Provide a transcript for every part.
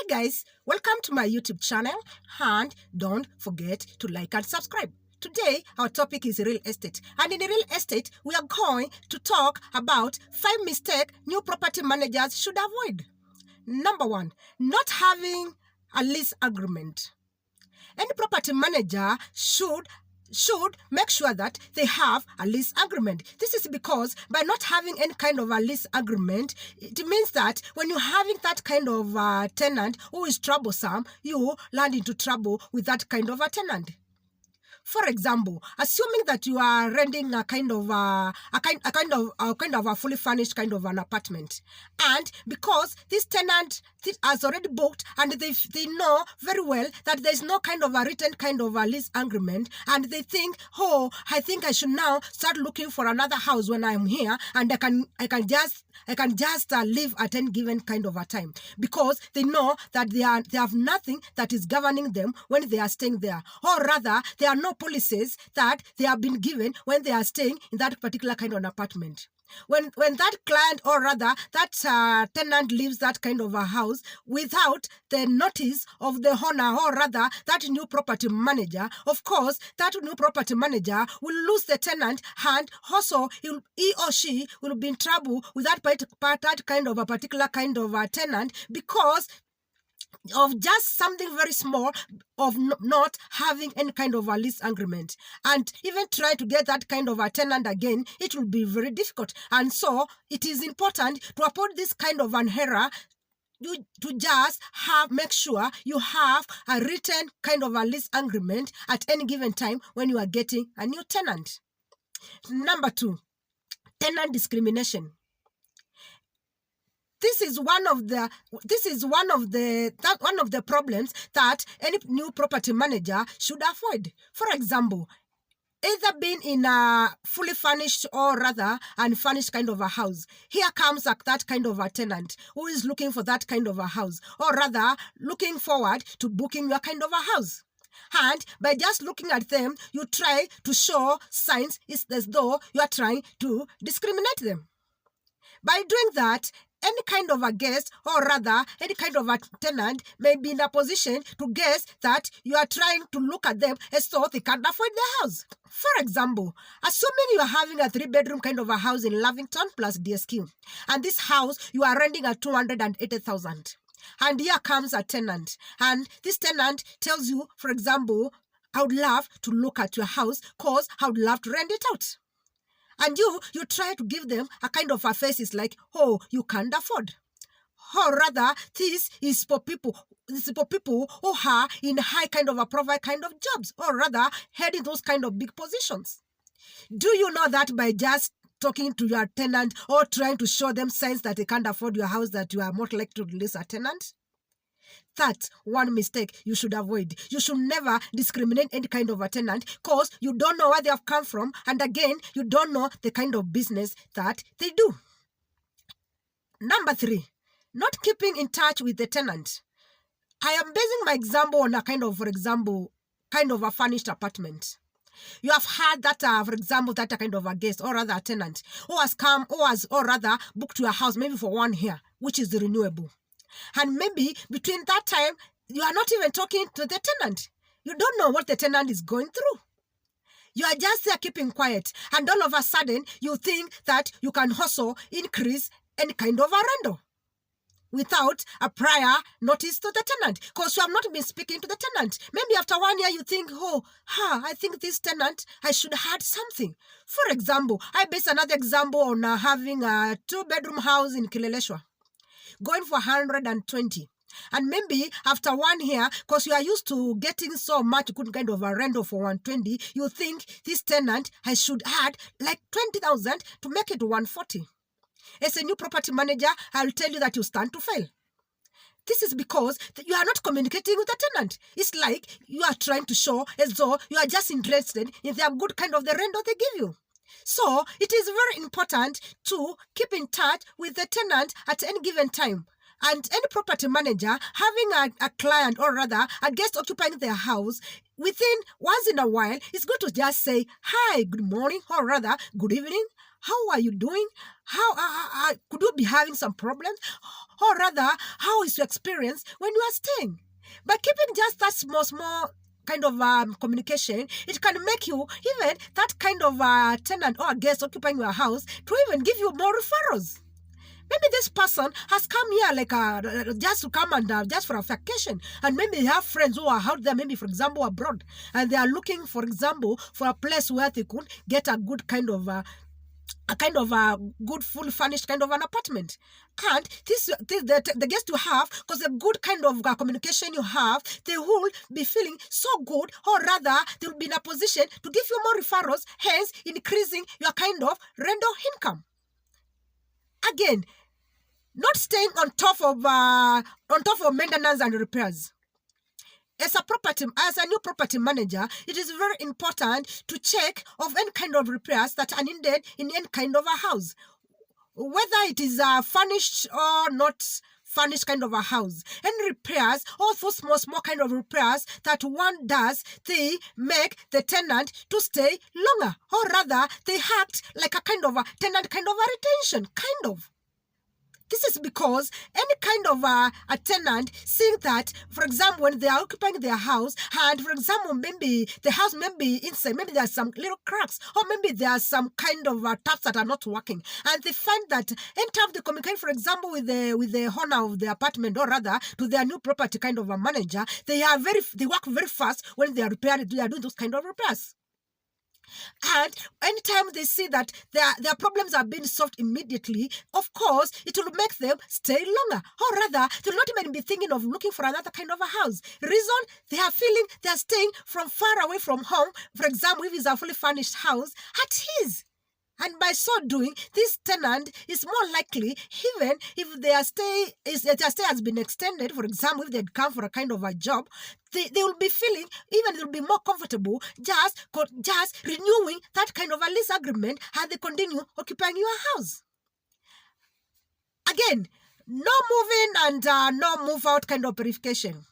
Hi guys, welcome to my YouTube channel and don't forget to like and subscribe. Today our topic is real estate, and in real estate we are going to talk about 5 mistakes new property managers should avoid. Number 1, not having a lease agreement. Any property manager should make sure that they have a lease agreement. This is because by not having any kind of a lease agreement, it means that when you're having that kind of tenant who is troublesome, you land into trouble with that kind of a tenant. For example, assuming that you are renting a kind of a fully furnished kind of an apartment, and because this tenant has already booked and they know very well that there is no kind of a written kind of a lease agreement, and they think, oh, I think I should now start looking for another house when I'm here, and I can just live at any given kind of a time, because they know that they have nothing that is governing them when they are staying there, or rather there are no policies that they have been given when they are staying in that particular kind of apartment. When that client, or rather that tenant, leaves that kind of a house without the notice of the owner, or rather that new property manager, of course that new property manager will lose the tenant, and also he or she will be in trouble with that kind of a particular kind of a tenant, because of just something very small of not having any kind of a lease agreement. And even try to get that kind of a tenant again, it will be very difficult. And so it is important to avoid this kind of an error, to just make sure you have a written kind of a lease agreement at any given time when you are getting a new tenant. Number 2, tenant discrimination. This is one of the problems that any new property manager should avoid. For example, either being in a fully furnished or rather unfurnished kind of a house. Here comes that kind of a tenant who is looking for that kind of a house, or rather looking forward to booking your kind of a house. And by just looking at them, you try to show signs as though you are trying to discriminate them. By doing that, any kind of a guest, or rather any kind of a tenant, may be in a position to guess that you are trying to look at them as though they can't afford the house. For example, assuming you are having a 3-bedroom kind of a house in Lavington plus DSQ, and this house you are renting at 280,000. And here comes a tenant, and this tenant tells you, for example, I would love to look at your house because I would love to rent it out. And you try to give them a kind of a face is like, oh, you can't afford. Or rather, this is for people who are in high kind of a profile kind of jobs, or rather heading those kind of big positions. Do you know that by just talking to your tenant or trying to show them signs that they can't afford your house, that you are more likely to release a tenant? That's one mistake you should avoid. You should never discriminate any kind of a tenant, because you don't know where they have come from, and again, you don't know the kind of business that they do. Number 3, not keeping in touch with the tenant. I am basing my example on a kind of a furnished apartment. You have had that, for example, that kind of a guest, or rather a tenant, who has come, or rather booked your house maybe for 1 year, which is renewable. And maybe between that time, you are not even talking to the tenant. You don't know what the tenant is going through. You are just there keeping quiet, and all of a sudden, you think that you can also increase any kind of a rental without a prior notice to the tenant, because you have not been speaking to the tenant. Maybe after 1 year, you think, oh, I think this tenant, I should add something. For example, I base another example on having a 2-bedroom house in Kileleshwa, going for 120. And maybe after 1 year, because you are used to getting so much good kind of a rental for 120, you think this tenant, I should add like 20,000 to make it 140. As a new property manager, I'll tell you that you stand to fail. This is because you are not communicating with the tenant. It's like you are trying to show as though you are just interested in the good kind of the rental they give you. So it is very important to keep in touch with the tenant at any given time. And any property manager having a client, or rather a guest occupying their house, within once in a while, it's good to just say, hi, good morning, or rather, good evening. how are you doing? How could you be having some problems? Or rather, how is your experience when you are staying? By keeping just that small kind of communication, it can make you even that kind of tenant or guest occupying your house to even give you more referrals. Maybe this person has come here like just to come and just for a vacation, and maybe they have friends who are out there, maybe for example abroad, and they are looking, for example, for a place where they could get a good kind of a good full furnished kind of an apartment. And the guests you have, because the good kind of communication you have, they will be feeling so good, or rather they will be in a position to give you more referrals, hence increasing your kind of rental income. Again, not staying on top of maintenance and repairs. As a new property manager, it is very important to check of any kind of repairs that are needed in any kind of a house, whether it is a furnished or not furnished kind of a house. Any repairs, all those small kind of repairs that one does, they make the tenant to stay longer, or rather they act like a kind of a tenant kind of a retention, kind of. This is because any kind of a tenant seeing that, for example, when they are occupying their house, and for example, maybe the house maybe inside, maybe there are some little cracks, or maybe there are some kind of taps that are not working, and they find that anytime they communicate, for example, with the owner of the apartment, or rather to their new property kind of a manager, they work very fast when they are repairing, they are doing those kind of repairs. And anytime they see that their problems are being solved immediately, of course, it will make them stay longer. Or rather, they will not even be thinking of looking for another kind of a house. Reason, they are feeling they are staying from far away from home. For example, if it's a fully furnished house, at ease. And by so doing, this tenant is more likely, even if their stay has been extended, for example, if they'd come for a kind of a job, they will be feeling, even they'll be more comfortable just renewing that kind of a lease agreement, and they continue occupying your house. Again, no moving and no move out kind of verification.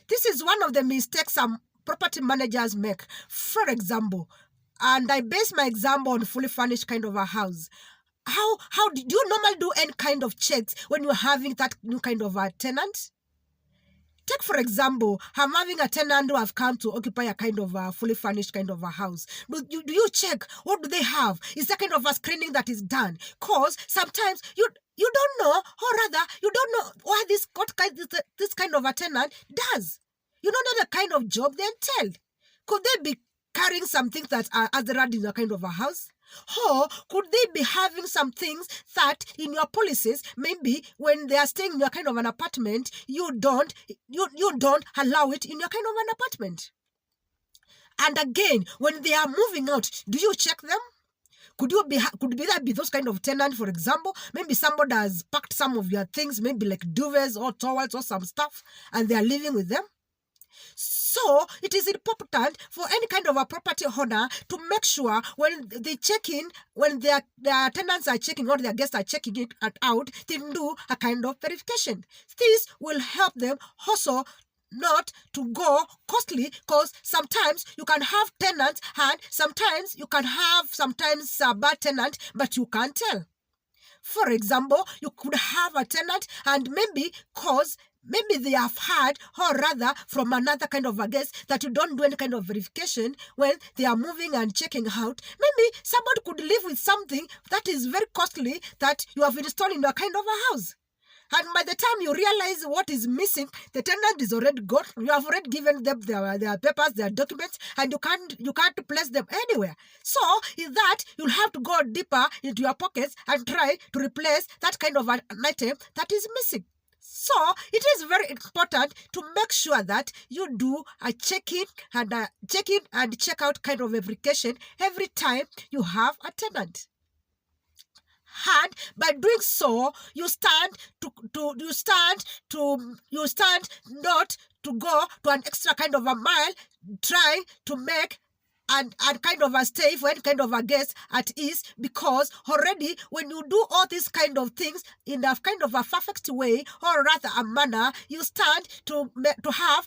This is one of the mistakes some property managers make. For example, and I base my example on fully furnished kind of a house. How do you normally do any kind of checks when you're having that new kind of a tenant? Take, for example, I'm having a tenant who have come to occupy a kind of a fully furnished kind of a house. Do you check what do they have? Is there kind of a screening that is done? Because sometimes you don't know, or rather you don't know what this kind of a tenant does. You don't know the kind of job they entail. Could they be carrying some things that are hazardous in your kind of a house? Or could they be having some things that in your policies, maybe when they are staying in your kind of an apartment, you don't allow it in your kind of an apartment? And again, when they are moving out, do you check them? Could there be those kind of tenant, for example, maybe somebody has packed some of your things, maybe like duvets or towels or some stuff, and they are living with them? So it is important for any kind of a property owner to make sure when they check in, when their tenants are checking or their guests are checking it out, they do a kind of verification. This will help them also not to go costly, because sometimes you can have tenants and sometimes you can have a bad tenant, but you can't tell. For example, you could have a tenant and maybe they have had, or rather from another kind of a guest, that you don't do any kind of verification when they are moving and checking out. Maybe somebody could live with something that is very costly that you have installed in your kind of a house. And by the time you realize what is missing, the tenant is already gone. You have already given them their papers, their documents, and you can't place them anywhere. So in that, you'll have to go deeper into your pockets and try to replace that kind of an item that is missing. So it is very important to make sure that you do a check-in and check-out kind of verification every time you have a tenant. And by doing so, you stand not to go to an extra kind of a mile, trying to make and kind of a stay for any kind of a guest at ease, because already when you do all these kind of things in a kind of a perfect way, or rather a manner, you stand to have,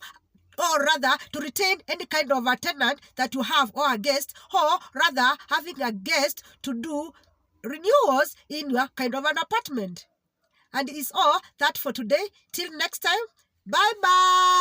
or rather to retain any kind of a tenant that you have, or a guest, or rather having a guest to do renewals in your kind of an apartment. And it's all that for today. Till next time, bye-bye.